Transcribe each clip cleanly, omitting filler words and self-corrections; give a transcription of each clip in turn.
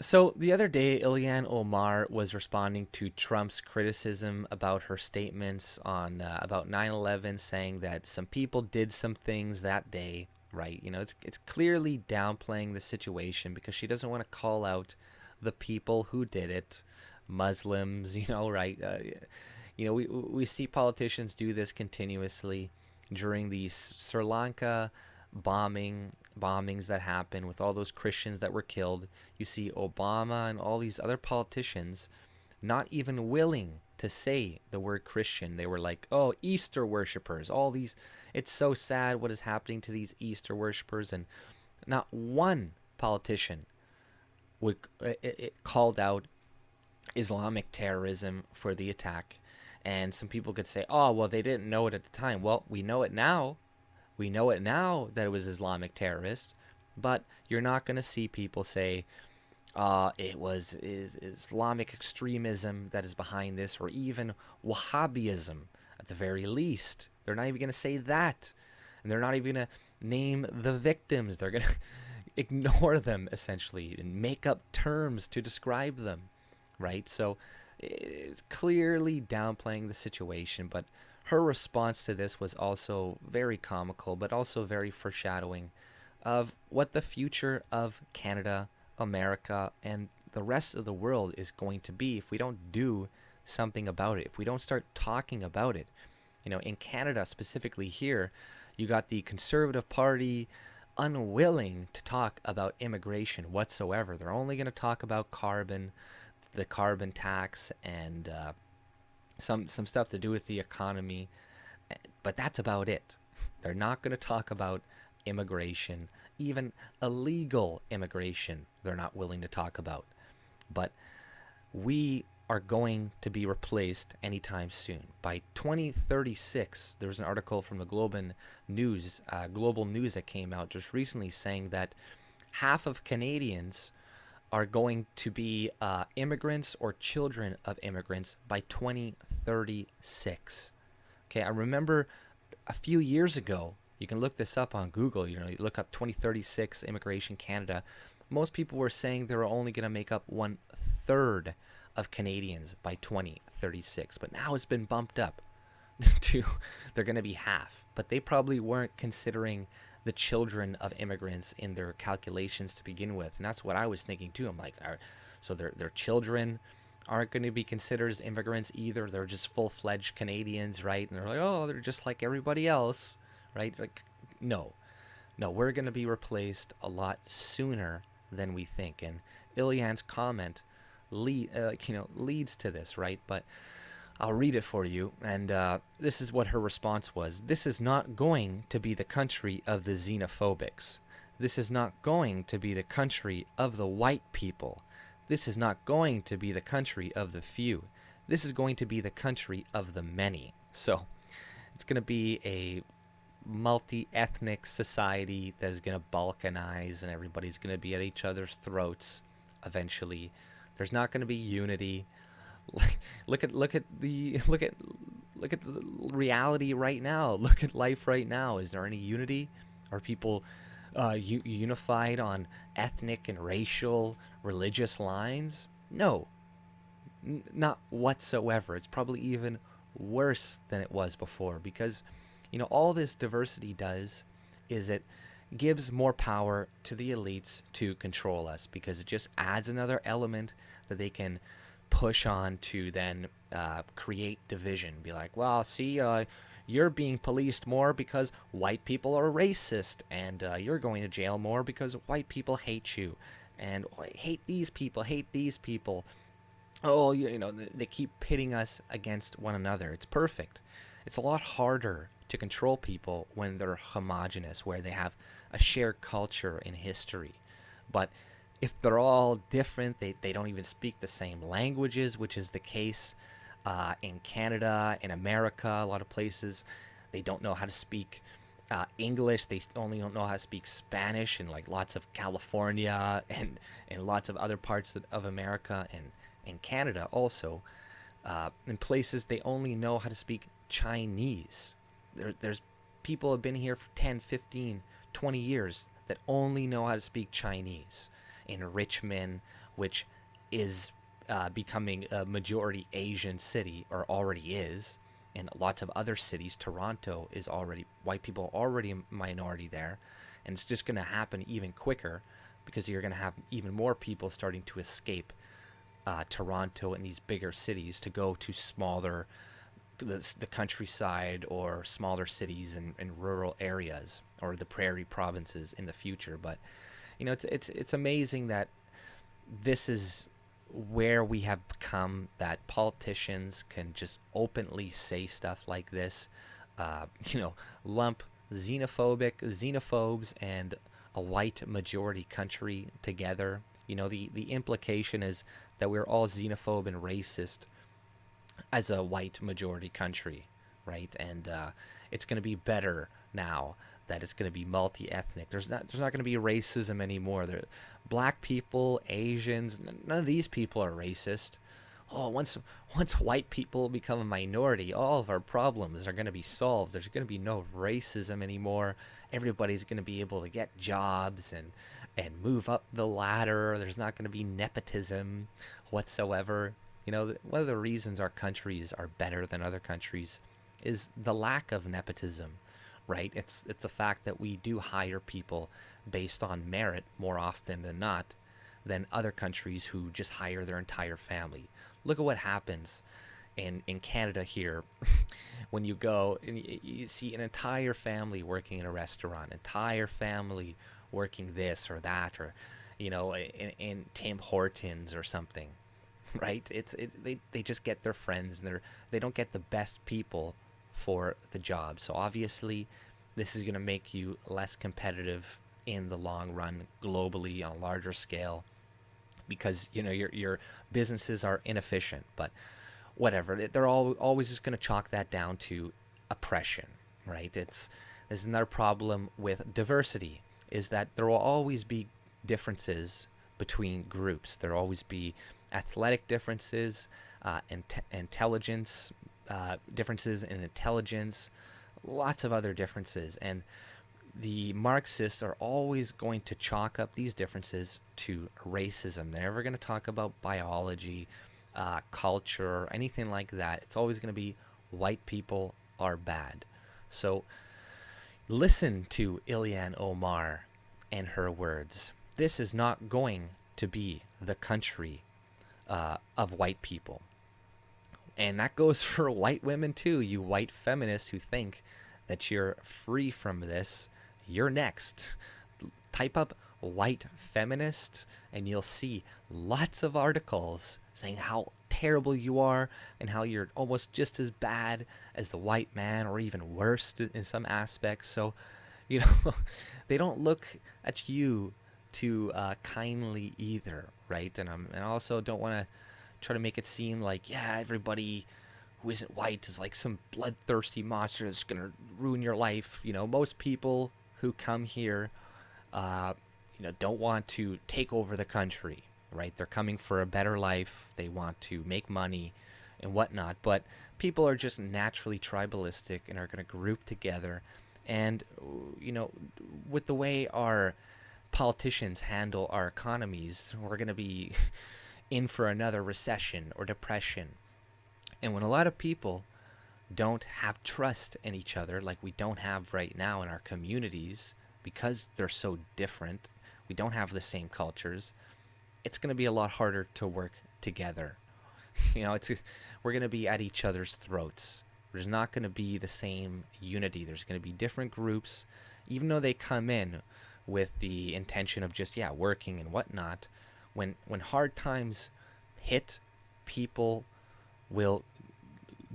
So the other day, Ilhan Omar was responding to Trump's criticism about her statements on about 9/11, saying that some people did some things that day. Right? It's clearly downplaying the situation because she doesn't want to call out the people who did it, Muslims. Right? We see politicians do this continuously during the Sri Lanka bombings that happened with all those Christians that were killed. You see Obama and all these other politicians not even willing to say the word Christian. They were like, "Oh, Easter worshippers." All these, it's so sad what is happening to these Easter worshippers, and not one politician would it called out Islamic terrorism for the attack. And some people could say, "Oh, well, they didn't know it at the time." Well, we know it now. We know it now that it was Islamic terrorists, but you're not going to see people say, it was Islamic extremism that is behind this, or even Wahhabism at the very least. They're not even going to say that. And they're not even going to name the victims. They're going to ignore them, essentially, and make up terms to describe them, right? So it's clearly downplaying the situation, but her response to this was also very comical, but also very foreshadowing of what the future of Canada, America, and the rest of the world is going to be if we don't do something about it, if we don't start talking about it. In Canada, specifically here, you got the Conservative Party unwilling to talk about immigration whatsoever. They're only going to talk about carbon, the carbon tax, and some stuff to do with the economy, but that's about it. They're not going to talk about immigration, even illegal immigration. They're not willing to talk about. But we are going to be replaced anytime soon. By 2036, there was an article from the Global News that came out just recently saying that half of Canadians are going to be immigrants or children of immigrants by 2036. Okay, I remember a few years ago, you can look this up on Google, you look up 2036 Immigration Canada. Most people were saying they were only going to make up 1/3 of Canadians by 2036, but now it's been bumped up to they're going to be half. But they probably weren't considering the children of immigrants in their calculations to begin with, and that's what I was thinking too. I'm like, so their children aren't going to be considered as immigrants either. They're just full-fledged Canadians, right? And they're like, oh, they're just like everybody else, right? Like, no, we're going to be replaced a lot sooner than we think. And Ilyan's comment leads to this, right? But I'll read it for you. And this is what her response was. This is not going to be the country of the xenophobics. This is not going to be the country of the white people. This is not going to be the country of the few. This is going to be the country of the many. So it's going to be a multi-ethnic society that is going to balkanize, and everybody's going to be at each other's throats eventually. There's not going to be unity. Look at the reality right now. Look at life right now. Is there any unity? Are people unified on ethnic and racial, religious lines? No, not whatsoever. It's probably even worse than it was before, because all this diversity does is it gives more power to the elites to control us, because it just adds another element that they can push on to then create division. Be like, well, see, you're being policed more because white people are racist, and you're going to jail more because white people hate you, and hate these people. Oh, they keep pitting us against one another. It's perfect. It's a lot harder to control people when they're homogenous, where they have a shared culture and history. But if they're all different, they don't even speak the same languages, which is the case in Canada, in America, a lot of places. They don't know how to speak English. They only don't know how to speak Spanish in like lots of California and lots of other parts of America, and in Canada also. In places they only know how to speak Chinese. There's people have been here for 10, 15, 20 years that only know how to speak Chinese. in Richmond, which is becoming a majority Asian city, or already is, and lots of other cities. Toronto is already, white people are already a minority there, and it's just going to happen even quicker because you're going to have even more people starting to escape Toronto and these bigger cities to go to smaller, the countryside or smaller cities and rural areas or the prairie provinces in the future. But it's amazing that this is where we have come, that politicians can just openly say stuff like this, lump xenophobes and a white majority country together. The implication is that we're all xenophobe and racist as a white majority country, right? And it's going to be better now that it's going to be multi-ethnic. There's not going to be racism anymore. Black people, Asians, none of these people are racist. Oh, once white people become a minority, all of our problems are going to be solved. There's going to be no racism anymore. Everybody's going to be able to get jobs and move up the ladder. There's not going to be nepotism whatsoever. One of the reasons our countries are better than other countries is the lack of nepotism, right? It's the fact that we do hire people based on merit more often than not than other countries who just hire their entire family. Look at what happens in Canada here when you go and you see an entire family working in a restaurant, entire family working this or that, or in Tim Hortons or something, right? They just get their friends, and they don't get the best people for the job. So obviously this is going to make you less competitive in the long run globally on a larger scale, because your businesses are inefficient. But whatever, they're always just going to chalk that down to oppression, right? There's another problem with diversity, is that there will always be differences between groups. There will always be athletic differences, intelligence, differences in intelligence, lots of other differences. And the Marxists are always going to chalk up these differences to racism. They're never going to talk about biology, culture, anything like that. It's always going to be white people are bad. So listen to Ilhan Omar and her words. This is not going to be the country of white people. And that goes for white women too. You white feminists who think that you're free from this, you're next. Type up white feminist and you'll see lots of articles saying how terrible you are and how you're almost just as bad as the white man, or even worse in some aspects. So, they don't look at you too kindly either, right? And I also don't want to try to make it seem like, everybody who isn't white is like some bloodthirsty monster that's going to ruin your life. Most people who come here, don't want to take over the country, right? They're coming for a better life. They want to make money and whatnot. But people are just naturally tribalistic and are going to group together. And, with the way our politicians handle our economies, we're going to be in for another recession or depression. And when a lot of people don't have trust in each other, like we don't have right now in our communities, because they're so different, we don't have the same cultures, it's going to be a lot harder to work together. We're going to be at each other's throats. There's not going to be the same unity. There's going to be different groups, even though they come in with the intention of just, working and whatnot. When hard times hit, people will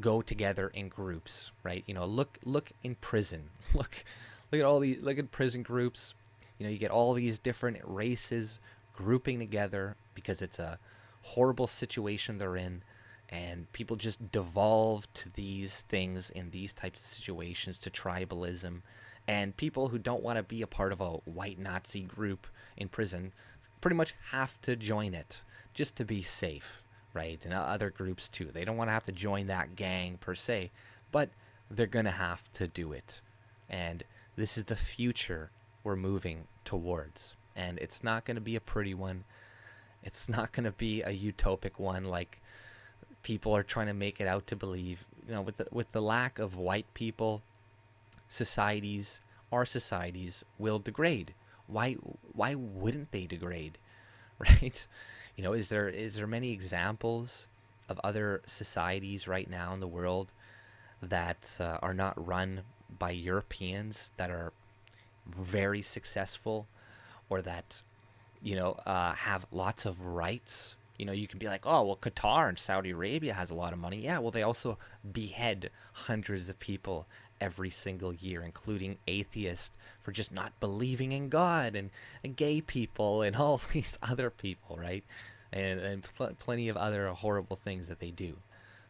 go together in groups, right? Look in prison. Look at prison groups. You get all these different races grouping together because it's a horrible situation they're in, and people just devolve to these things in these types of situations, to tribalism. And people who don't want to be a part of a white Nazi group in prison pretty much have to join it just to be safe, right? And other groups too. They don't want to have to join that gang per se, but they're going to have to do it. And this is the future we're moving towards. And it's not going to be a pretty one. It's not going to be a utopic one like people are trying to make it out to believe. With the lack of white people, our societies will degrade. Why wouldn't they degrade? Right? Is there many examples of other societies right now in the world that are not run by Europeans that are very successful, or that have lots of rights? You can be like, oh, well, Qatar and Saudi Arabia has a lot of money. Yeah, well, they also behead hundreds of people every single year, including atheists for just not believing in God, and gay people and all these other people, right? And plenty of other horrible things that they do.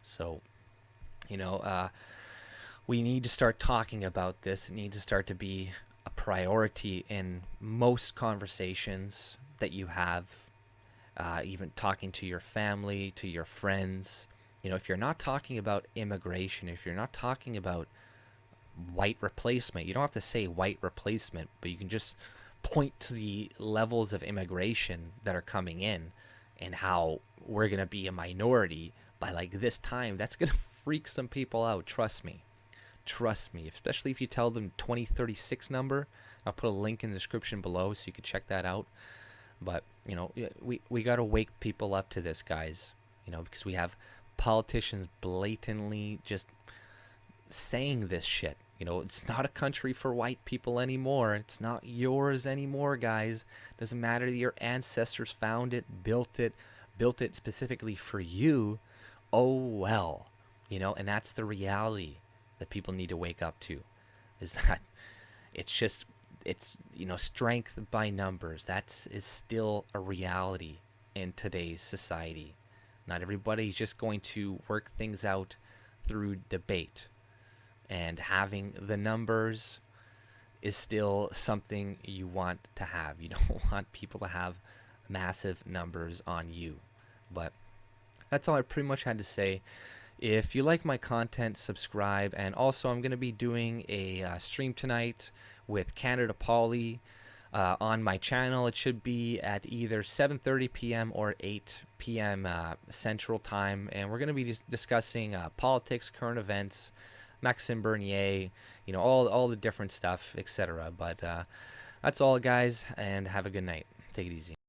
So, you know, we need to start talking about this. It needs to start to be a priority in most conversations that you have, even talking to your family, to your friends. If you're not talking about immigration, if you're not talking about white replacement, you don't have to say white replacement, but you can just point to the levels of immigration that are coming in and how we're going to be a minority by like this time. That's going to freak some people out. Trust me, especially if you tell them 2036 number. I'll put a link in the description below so you can check that out. But we got to wake people up to this, guys, because we have politicians blatantly just saying this shit. It's not a country for white people anymore. It's not yours anymore, guys. Doesn't matter that your ancestors found it, built it specifically for you. Oh well, and that's the reality that people need to wake up to, is that it's strength by numbers. Is still a reality in today's society. Not everybody's just going to work things out through debate. And having the numbers is still something you want to have. You don't want people to have massive numbers on you. But that's all I pretty much had to say. If you like my content, subscribe. And also, I'm going to be doing a stream tonight with CanadaPoli on my channel. It should be at either 7:30 p.m. or 8 p.m. Central Time. And we're going to be discussing politics, current events, Maxime Bernier, all the different stuff, etc. But that's all, guys, and have a good night. Take it easy.